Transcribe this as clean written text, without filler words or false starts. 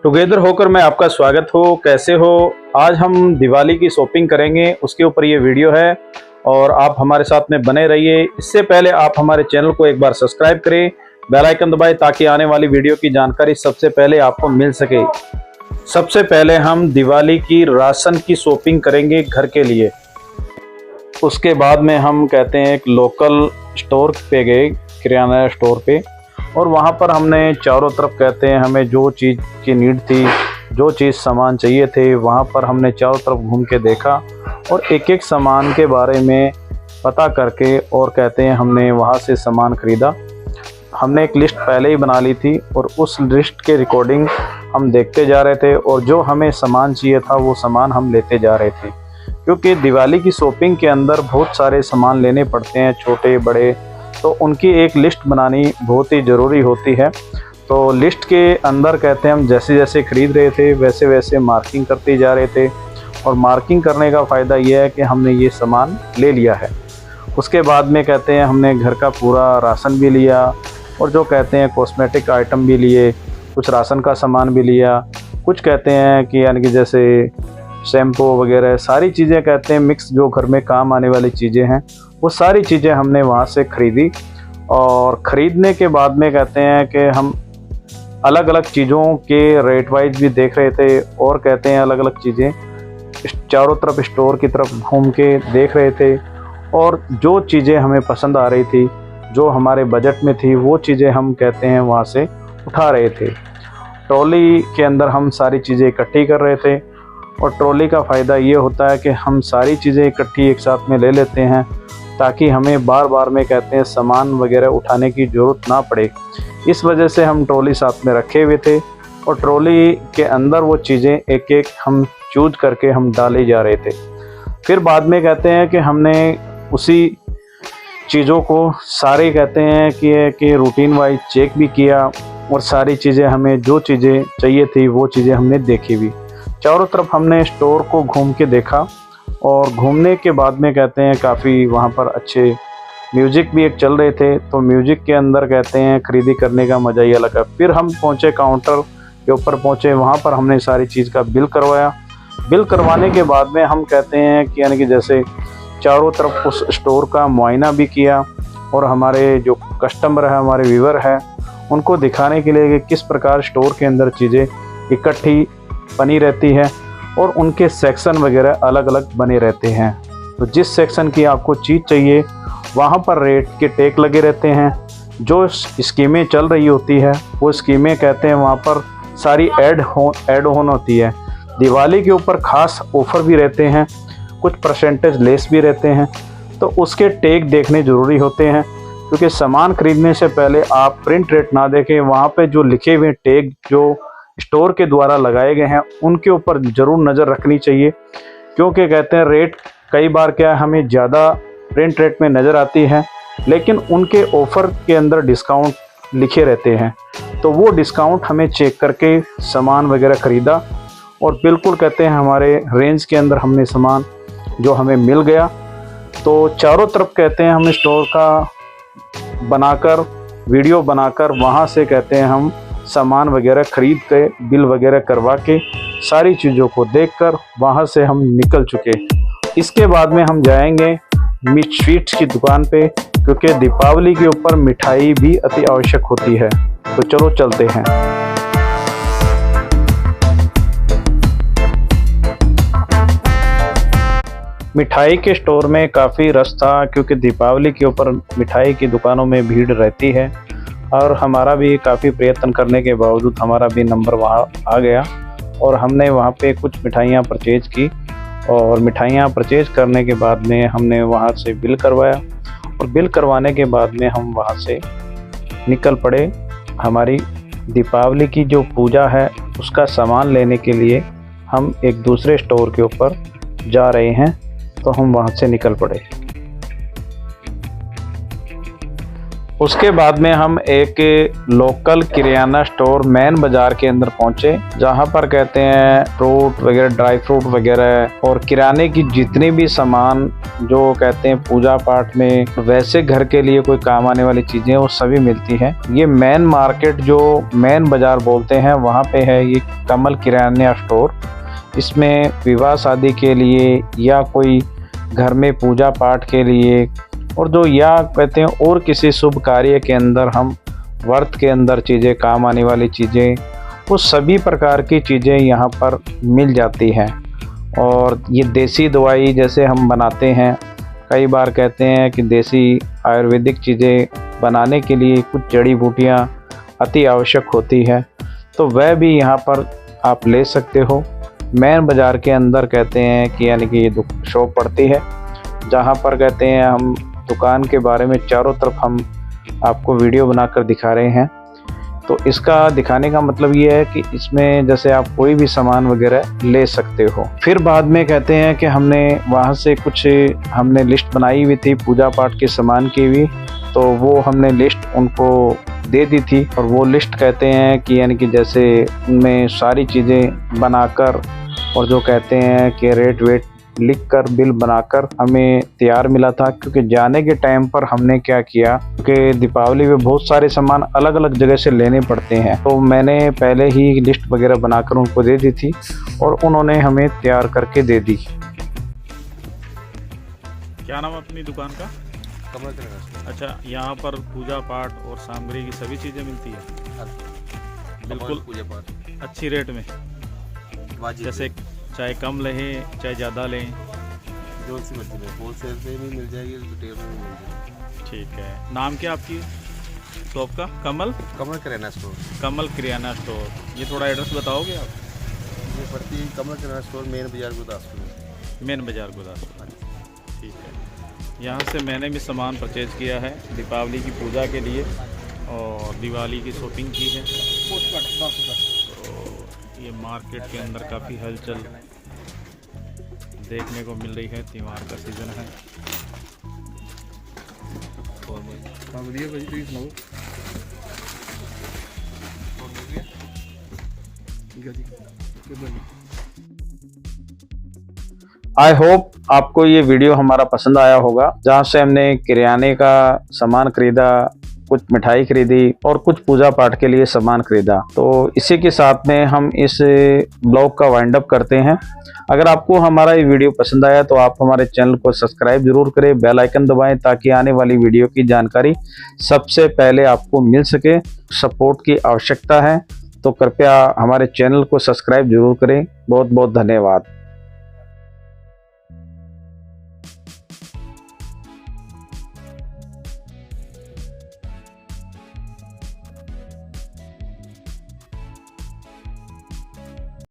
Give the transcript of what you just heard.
Together होकर मैं आपका स्वागत हो। कैसे हो? आज हम दिवाली की शॉपिंग करेंगे, उसके ऊपर ये वीडियो है और आप हमारे साथ में बने रहिए। इससे पहले आप हमारे चैनल को एक बार सब्सक्राइब करें, बेल आइकन दबाएं ताकि आने वाली वीडियो की जानकारी सबसे पहले आपको मिल सके। सबसे पहले हम दिवाली की राशन की शॉपिंग करेंगे घर के लिए। उसके बाद में हम कहते हैं एक लोकल स्टोर पे गए, किराना स्टोर पे, और वहाँ पर हमने चारों तरफ कहते हैं हमें जो चीज़ की नीड थी, जो चीज़ सामान चाहिए थे, वहाँ पर हमने चारों तरफ घूम के देखा और एक एक सामान के बारे में पता करके और कहते हैं हमने वहाँ से सामान ख़रीदा। हमने एक लिस्ट पहले ही बना ली थी और उस लिस्ट के रिकॉर्डिंग हम देखते जा रहे थे और जो हमें सामान चाहिए था वो सामान हम लेते जा रहे थे, क्योंकि दिवाली की शॉपिंग के अंदर बहुत सारे सामान लेने पड़ते हैं, छोटे बड़े, तो उनकी एक लिस्ट बनानी बहुत ही ज़रूरी होती है। तो लिस्ट के अंदर कहते हैं हम जैसे जैसे ख़रीद रहे थे वैसे वैसे मार्किंग करते जा रहे थे, और मार्किंग करने का फ़ायदा यह है कि हमने ये सामान ले लिया है। उसके बाद में कहते हैं हमने घर का पूरा राशन भी लिया और जो कहते हैं कॉस्मेटिक आइटम भी लिए, कुछ राशन का सामान भी लिया, कुछ कहते हैं कि यानी कि जैसे शैम्पू वगैरह सारी चीज़ें कहते हैं मिक्स, जो घर में काम आने वाली चीज़ें हैं वो सारी चीज़ें हमने वहाँ से ख़रीदी। और ख़रीदने के बाद में कहते हैं कि हम अलग अलग चीज़ों के रेट वाइज भी देख रहे थे और कहते हैं अलग अलग चीज़ें चारों तरफ स्टोर की तरफ घूम के देख रहे थे, और जो चीज़ें हमें पसंद आ रही थी, जो हमारे बजट में थी, वो चीज़ें हम कहते हैं वहाँ से उठा रहे थे। ट्रॉली के अंदर हम सारी चीज़ें इकट्ठी कर रहे थे, और ट्रॉली का फ़ायदा ये होता है कि हम सारी चीज़ें इकट्ठी एक साथ में ले लेते हैं ताकि हमें बार बार में कहते हैं सामान वगैरह उठाने की ज़रूरत ना पड़े। इस वजह से हम ट्रॉली साथ में रखे हुए थे और ट्रॉली के अंदर वो चीज़ें एक एक हम चूज करके हम डाले जा रहे थे। फिर बाद में कहते हैं कि हमने उसी चीज़ों को सारे कहते हैं कि रूटीन वाइज चेक भी किया, और सारी चीज़ें हमें जो चीज़ें चाहिए थी वो चीज़ें हमने देखी भी। चारों तरफ हमने स्टोर को घूम के देखा, और घूमने के बाद में कहते हैं काफ़ी वहाँ पर अच्छे म्यूज़िक भी एक चल रहे थे, तो म्यूज़िक के अंदर कहते हैं ख़रीदी करने का मज़ा ही अलग है। फिर हम पहुँचे काउंटर के ऊपर पहुँचे, वहाँ पर हमने सारी चीज़ का बिल करवाया। बिल करवाने के बाद में हम कहते हैं कि यानी कि जैसे चारों तरफ उस स्टोर का मुआयना भी किया, और हमारे जो कस्टमर है, हमारे व्यूअर है, उनको दिखाने के लिए कि किस प्रकार स्टोर के अंदर चीज़ें इकट्ठी बनी रहती है और उनके सेक्शन वगैरह अलग अलग बने रहते हैं। तो जिस सेक्शन की आपको चीज़ चाहिए वहाँ पर रेट के टैग लगे रहते हैं। जो स्कीमें चल रही होती है वो स्कीमें कहते हैं वहाँ पर सारी ऐड ऑन होती है। दिवाली के ऊपर ख़ास ऑफ़र भी रहते हैं, कुछ परसेंटेज लेस भी रहते हैं, तो उसके टैग देखने ज़रूरी होते हैं, क्योंकि सामान ख़रीदने से पहले आप प्रिंट रेट ना देखें, वहाँ पे जो लिखे हुए टैग जो स्टोर के द्वारा लगाए गए हैं उनके ऊपर ज़रूर नज़र रखनी चाहिए। क्योंकि कहते हैं रेट कई बार क्या हमें ज़्यादा प्रिंट रेट में नज़र आती है, लेकिन उनके ऑफ़र के अंदर डिस्काउंट लिखे रहते हैं, तो वो डिस्काउंट हमें चेक करके सामान वगैरह ख़रीदा, और बिल्कुल कहते हैं हमारे रेंज के अंदर हमने सामान जो हमें मिल गया। तो चारों तरफ कहते हैं हम स्टोर का बनाकर वीडियो बनाकर वहाँ से कहते हैं हम सामान वगैरह ख़रीद के बिल वगैरह करवा के सारी चीज़ों को देखकर वहाँ से हम निकल चुके। इसके बाद में हम जाएंगे स्वीट्स की दुकान पे, क्योंकि दीपावली के ऊपर मिठाई भी अति आवश्यक होती है। तो चलो चलते हैं। मिठाई के स्टोर में काफ़ी रश था, क्योंकि दीपावली के ऊपर मिठाई की दुकानों में भीड़ रहती है, और हमारा भी काफ़ी प्रयत्न करने के बावजूद हमारा भी नंबर वहाँ आ गया, और हमने वहाँ पे कुछ मिठाइयाँ परचेज़ की, और मिठाइयाँ परचेज़ करने के बाद में हमने वहाँ से बिल करवाया, और बिल करवाने के बाद में हम वहाँ से निकल पड़े। हमारी दीपावली की जो पूजा है उसका सामान लेने के लिए हम एक दूसरे स्टोर के ऊपर जा रहे हैं, तो हम वहाँ से निकल पड़े। उसके बाद में हम एक लोकल किराना स्टोर मेन बाजार के अंदर पहुंचे, जहां पर कहते हैं फ्रूट वगैरह, ड्राई फ्रूट वगैरह और किराने की जितनी भी सामान जो कहते हैं पूजा पाठ में वैसे घर के लिए कोई काम आने वाली चीजें वो सभी मिलती है। ये मेन मार्केट जो मेन बाजार बोलते हैं वहाँ पे है ये कमल किराना स्टोर। इसमें विवाह शादी के लिए या कोई घर में पूजा पाठ के लिए और जो या कहते हैं और किसी शुभ कार्य के अंदर हम व्रत के अंदर चीज़ें काम आने वाली चीज़ें वो सभी प्रकार की चीज़ें यहाँ पर मिल जाती हैं। और ये देसी दवाई जैसे हम बनाते हैं, कई बार कहते हैं कि देसी आयुर्वेदिक चीज़ें बनाने के लिए कुछ जड़ी बूटियाँ अति आवश्यक होती है, तो वह भी यहाँ पर आप ले सकते हो। मेन बाज़ार के अंदर कहते हैं कि यानी कि ये शॉप पड़ती है, जहाँ पर कहते हैं हम दुकान के बारे में चारों तरफ हम आपको वीडियो बनाकर दिखा रहे हैं। तो इसका दिखाने का मतलब ये है कि इसमें जैसे आप कोई भी सामान वगैरह ले सकते हो। फिर बाद में कहते हैं कि हमने वहाँ से कुछ हमने लिस्ट बनाई हुई थी पूजा पाठ के सामान की भी, तो वो हमने लिस्ट उनको दे दी थी। और वो लिस्ट कहते हैं कि यानी कि जैसे उनमें सारी चीज़ें बनाकर और जो कहते हैं कि रेट वेट लिखकर बिल बनाकर हमें तैयार मिला था। क्योंकि जाने के टाइम पर हमने क्या किया कि दीपावली में बहुत सारे सामान अलग अलग जगह से लेने पड़ते हैं, तो मैंने पहले ही लिस्ट वगैरह बनाकर उनको दे दी थी और उन्होंने हमें तैयार करके दे दी। क्या नाम है अपनी दुकान का? कमल किराना। अच्छा, यहाँ पर पूजा पाठ और सामग्री की सभी चीज़ें मिलती है बिल्कुल पूजा पाठ अच्छी रेट में, जैसे चाहे कम लें चाहे ज़्यादा लें, जो सी मर्जी में होलसेल से भी मिल जाएगी, रिटेल में भी मिल जाएगी। ठीक है। नाम क्या आपकी शॉप का? कमल किराना स्टोर। कमल किराना स्टोर। ये थोड़ा एड्रेस बताओगे आप? ये पड़ती है कमल किराना स्टोर मेन बाजार गुरदासपुर। मेन बाजार गुरदासपुर। ठीक है। यहाँ से मैंने भी सामान परचेज किया है दीपावली की पूजा के लिए और दिवाली की शॉपिंग की है। ये मार्केट के अंदर काफ़ी हलचल देखने को मिल रही है, त्योहार का सीज़न है। आई होप आपको ये वीडियो हमारा पसंद आया होगा, जहाँ से हमने किराने का सामान खरीदा, कुछ मिठाई खरीदी और कुछ पूजा पाठ के लिए सामान खरीदा। तो इसी के साथ में हम इस ब्लॉग का वाइंड अप करते हैं। अगर आपको हमारा ये वीडियो पसंद आया तो आप हमारे चैनल को सब्सक्राइब जरूर करें, बेल आइकन दबाएं ताकि आने वाली वीडियो की जानकारी सबसे पहले आपको मिल सके। सपोर्ट की आवश्यकता है तो कृपया हमारे चैनल को सब्सक्राइब जरूर करें। बहुत बहुत धन्यवाद।